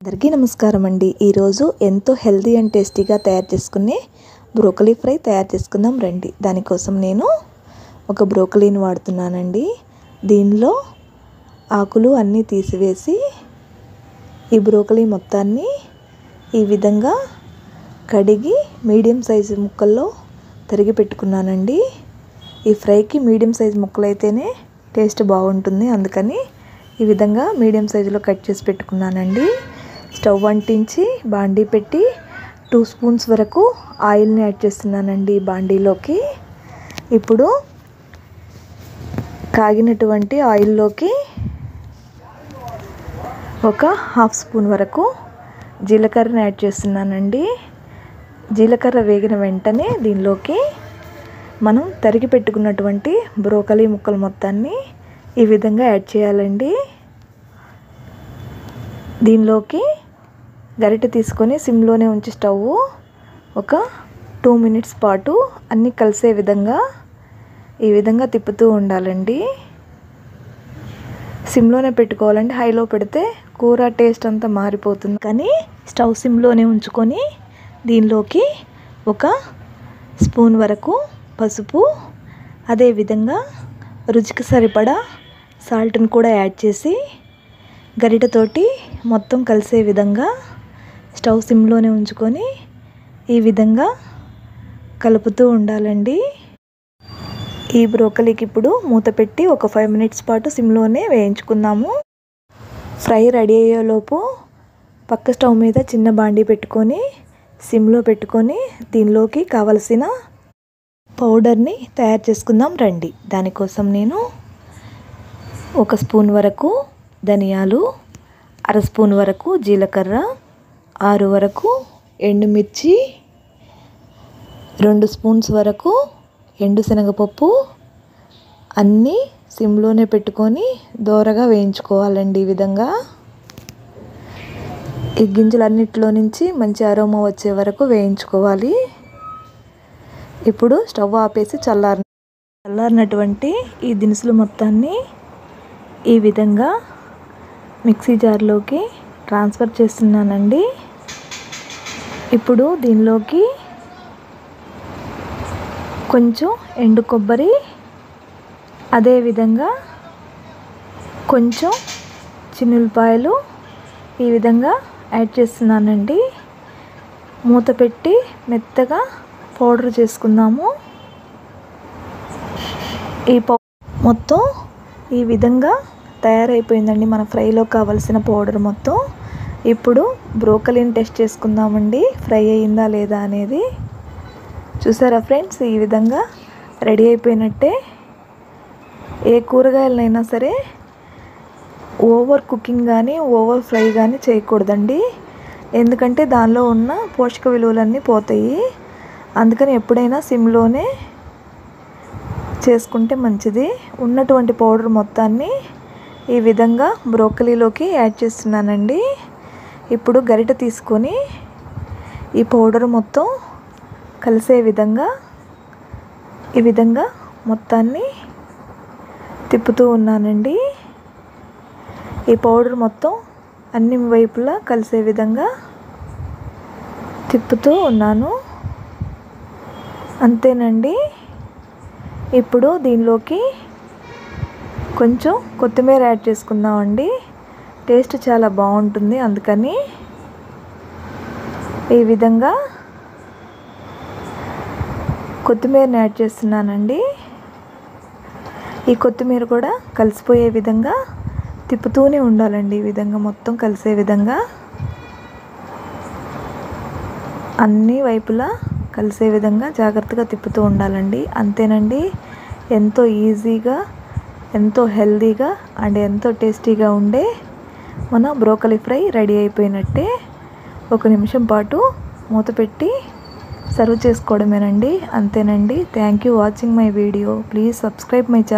అందరికీ నమస్కారం అండి। ఈరోజు ఎంతో హెల్తీ అండ్ టేస్టీగా తయారు చేసుకునే బ్రోకలీ ఫ్రై తయారు చేసుకుందాం రండి। దానికోసం నేను ఒక బ్రోకలీని వాడుతున్నానండి। దీనిలో ఆకులు అన్నీ తీసివేసి ఈ బ్రోకలీ మొత్తాన్ని ఈ విధంగా కడిగి మీడియం సైజు ముక్కల్లో తరిగి పెట్టుకున్నానండి। ఈ ఫ్రైకి మీడియం సైజు ముక్కలు అయితేనే టేస్ట్ బాగుంటుంది, అందుకని ఈ విధంగా మీడియం సైజులో కట్ చేసి పెట్టుకున్నానండి। స్టవ్ అంటించి బాండీ పెట్టి 2 స్పూన్స్ వరకు ఆయిల్ని యాడ్ చేస్తున్నానండి బాండీలోకి। ఇప్పుడు కాగినటువంటి ఆయిల్లోకి ఒక 1/2 స్పూన్ వరకు జీలకర్రని యాడ్ చేస్తున్నానండి। జీలకర్ర వేగిన వెంటనే దీనిలోకి మనం తరిగి పెట్టుకున్నటువంటి బ్రోకలీ ముక్కలు మొత్తాన్ని ఈ విధంగా యాడ్ చేయాలండి। దీనిలోకి గరిటె తీసుకొని సిమ్లోనే ఉంచి స్టవ్ ఒక 2 మినిట్స్ పాటు అన్నీ కలిసే విధంగా ఈ విధంగా తిప్పుతూ ఉండాలండి। సిమ్లోనే పెట్టుకోవాలండి, హైలో పెడితే కూర టేస్ట్ అంతా మారిపోతుంది। కానీ స్టవ్ సిమ్లోనే ఉంచుకొని దీనిలోకి ఒక స్పూన్ వరకు పసుపు, అదేవిధంగా రుచికి సరిపడా సాల్ట్ని కూడా యాడ్ చేసి గరిటెతోటి మొత్తం కలిసే విధంగా స్టవ్ సిమ్లోనే ఉంచుకొని ఈ విధంగా కలుపుతూ ఉండాలండి। ఈ బ్రోకలీకి ఇప్పుడు మూత పెట్టి ఒక 5 మినిట్స్ పాటు సిమ్లోనే వేయించుకుందాము। ఫ్రై రెడీ అయ్యేలోపు పక్క స్టవ్ మీద చిన్న బాండీ పెట్టుకొని సిమ్లో పెట్టుకొని దీనిలోకి కావలసిన పౌడర్ని తయారు చేసుకుందాం రండి। దానికోసం నేను 1 స్పూన్ వరకు ధనియాలు, 1/2 స్పూన్ వరకు జీలకర్ర, 6 వరకు ఎండుమిర్చి, 2 స్పూన్స్ వరకు ఎండుశనగపప్పు అన్నీ సిమ్లోనే పెట్టుకొని దోరగా వేయించుకోవాలండి। ఈ విధంగా ఈ గింజలన్నిటిలో నుంచి మంచి అరోమా వచ్చే వరకు వేయించుకోవాలి। ఇప్పుడు స్టవ్ ఆపేసి చల్లారినటువంటి ఈ దినుసులు మొత్తాన్ని ఈ విధంగా మిక్సీ జార్లోకి ట్రాన్స్ఫర్ చేస్తున్నానండి। ఇప్పుడు దీనిలోకి కొంచెం ఎండు కొబ్బరి, అదేవిధంగా కొంచెం చిన్నులపాయలు ఈ విధంగా యాడ్ చేస్తున్నానండి। మూత పెట్టి మెత్తగా పౌడర్ చేసుకుందాము। ఈ మొత్తం ఈ విధంగా తయారైపోయిందండి మన ఫ్రైలో కావలసిన పౌడర్ మొత్తం। ఇప్పుడు బ్రోకలీని టెస్ట్ చేసుకుందామండి, ఫ్రై అయ్యిందా లేదా అనేది। చూసారా ఫ్రెండ్స్, ఈ విధంగా రెడీ అయిపోయినట్టే। ఏ కూరగాయలనైనా సరే ఓవర్ కుకింగ్ కానీ ఓవర్ ఫ్రై కానీ చేయకూడదండి, ఎందుకంటే దానిలో ఉన్న పోషక విలువలన్నీ పోతాయి। అందుకని ఎప్పుడైనా సిమ్లోనే చేసుకుంటే మంచిది। ఉన్నటువంటి పౌడర్ మొత్తాన్ని ఈ విధంగా బ్రోకలీలోకి యాడ్ చేస్తున్నానండి। ఇప్పుడు గరిటె తీసుకొని ఈ పౌడర్ మొత్తం కలిసే విధంగా ఈ విధంగా మొత్తాన్ని తిప్పుతూ ఉన్నానండి। ఈ పౌడర్ మొత్తం అన్ని వైపులా కలిసే విధంగా తిప్పుతూ ఉన్నాను, అంతేనండి। ఇప్పుడు దీనిలోకి కొంచెం కొత్తిమీర యాడ్ చేసుకుందామండి, టేస్ట్ చాలా బాగుంటుంది। అందుకని ఈ విధంగా కొత్తిమీరని యాడ్ చేస్తున్నానండి। ఈ కొత్తిమీర కూడా కలిసిపోయే విధంగా తిప్పుతూనే ఉండాలండి, ఈ విధంగా మొత్తం కలిసే విధంగా అన్ని వైపులా కలిసే విధంగా జాగ్రత్తగా తిప్పుతూ ఉండాలండి, అంతేనండి। ఎంతో ఈజీగా, ఎంతో హెల్తీగా అండ్ ఎంతో టేస్టీగా ఉండే మన బ్రోకలీ ఫ్రై రెడీ అయిపోయినట్టే। 1 నిమిషం పాటు మూత పెట్టి సర్వ్ చేసుకోవడమేనండి, అంతేనండి। Thank you watching my video, please subscribe my channel.